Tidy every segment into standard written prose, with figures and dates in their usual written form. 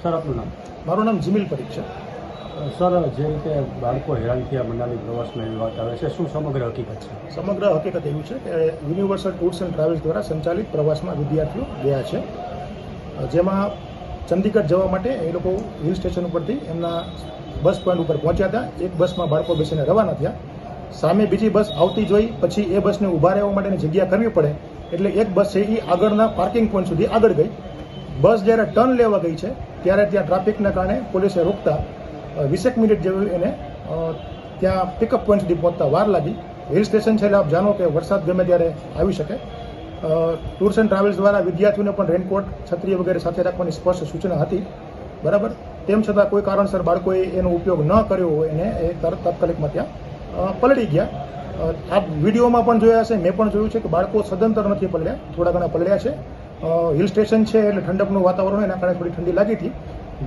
Sir, આપનું નામ? મારું નામ જીમિલ પરીખ છે. સર, જે રીતે બાળકો હેરાન થયા મનાલી પ્રવાસમાં એવી વાત આવે છે, શું સમગ્ર હકીકત છે? સમગ્ર હકીકત એવું છે કે યુનિવર્સલ ટૂર્સ એન્ડ ટ્રાવેલ્સ દ્વારા સંચાલિત પ્રવાસમાં વિદ્યાર્થીઓ ગયા છે, જેમાં ચંદીગઢ જવા માટે એ લોકો હિલ સ્ટેશન ઉપરથી એમના બસ પોઈન્ટ ઉપર પહોંચ્યા હતા. એક બસમાં બાળકો બેસીને રવાના થયા. સામે બીજી બસ આવતી જોઈ, પછી એ બસને ઊભા રહેવા માટેની જગ્યા કરવી પડે એટલે એક બસ છે એ આગળના પાર્કિંગ પોઈન્ટ સુધી આગળ ગઈ. બસ જ્યારે ટર્ન લેવા ગઈ છે ત્યારે ત્યાં ટ્રાફિકના કારણે પોલીસે રોકતા 20 મિનિટ જેવી એને ત્યાં પિકઅપ પોઈન્ટ સુધી પહોંચતા વાર લાગી. હિલ સ્ટેશન છે એટલે આપ જાણો કે વરસાદ ગમે ત્યારે આવી શકે. ટૂર્સ એન્ડ ટ્રાવેલ્સ દ્વારા વિદ્યાર્થીઓને પણ રેનકોટ, છત્રી વગેરે સાથે રાખવાની સ્પષ્ટ સૂચના હતી, બરાબર. તેમ છતાં કોઈ કારણસર બાળકોએ એનો ઉપયોગ ન કર્યો હોય એને એ તાત્કાલિકમાં ત્યાં પલળી ગયા. આપ વિડીયોમાં પણ જોયા હશે, મેં પણ જોયું છે કે બાળકો સદંતર નથી પલળ્યા, થોડા ઘણા પલળ્યા છે. હિલ સ્ટેશન છે એટલે ઠંડકનું વાતાવરણ એના કારણે થોડી ઠંડી લાગી હતી.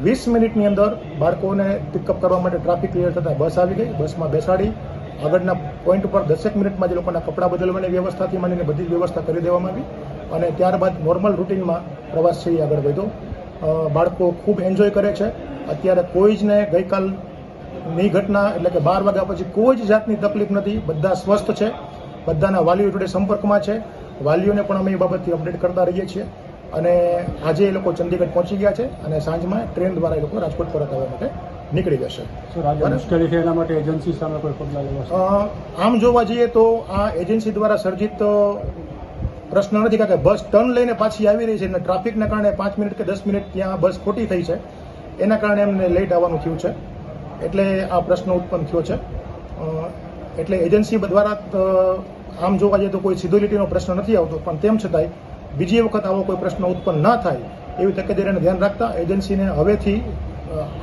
20 મિનિટની અંદર બાળકોને પિકઅપ કરવા માટે ટ્રાફિક ક્લિયર થતાં બસ આવી ગઈ. બસમાં બેસાડી આગળના પોઈન્ટ ઉપર 10 મિનિટમાં જે લોકોના કપડાં બદલવાની વ્યવસ્થાથી માંડીને બધી જ વ્યવસ્થા કરી દેવામાં આવી અને ત્યારબાદ નોર્મલ રૂટીનમાં પ્રવાસ છે એ આગળ વધ્યો. બાળકો ખૂબ એન્જોય કરે છે. અત્યારે કોઈ જ ને ગઈકાલની ઘટના એટલે કે 12 વાગ્યા પછી કોઈ જ જાતની તકલીફ નથી. બધા સ્વસ્થ છે, બધાના વાલીઓ જોડે સંપર્કમાં છે. વાલીઓને પણ અમે એ બાબતથી અપડેટ કરતા રહીએ છીએ અને આજે એ લોકો ચંદીગઢ પહોંચી ગયા છે અને સાંજમાં ટ્રેન દ્વારા એ લોકો રાજકોટ પરત આવવા માટે નીકળી જશે. મુશ્કેલી છે એના માટે એજન્સી સામે કોઈ પગલાં લેવા? આમ જોવા જઈએ તો આ એજન્સી દ્વારા સર્જિત પ્રશ્ન નથી, કારણ કે બસ ટર્ન લઈને પાછી આવી રહી છે અને ટ્રાફિકના કારણે 5 મિનિટ કે 10 મિનિટ ત્યાં બસ ખોટી થઈ છે, એના કારણે એમને લેટ આવવાનું થયું છે, એટલે આ પ્રશ્ન ઉત્પન્ન થયો છે. એટલે એજન્સી દ્વારા આમ જોવા જઈએ તો કોઈ સીધો લીટીનો પ્રશ્ન નથી આવતો, પણ તેમ છતાંય બીજી વખત આવો કોઈ પ્રશ્ન ઉત્પન્ન ન થાય એવી તકેદારીને ધ્યાન રાખતા એજન્સીને હવેથી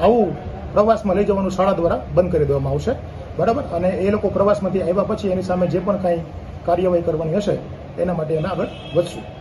આવું પ્રવાસમાં લઈ જવાનું શાળા દ્વારા બંધ કરી દેવામાં આવશે, બરાબર. અને એ લોકો પ્રવાસમાંથી આવ્યા પછી એની સામે જે પણ કાંઈ કાર્યવાહી કરવાની હશે એના માટે એના આગળ વધશું.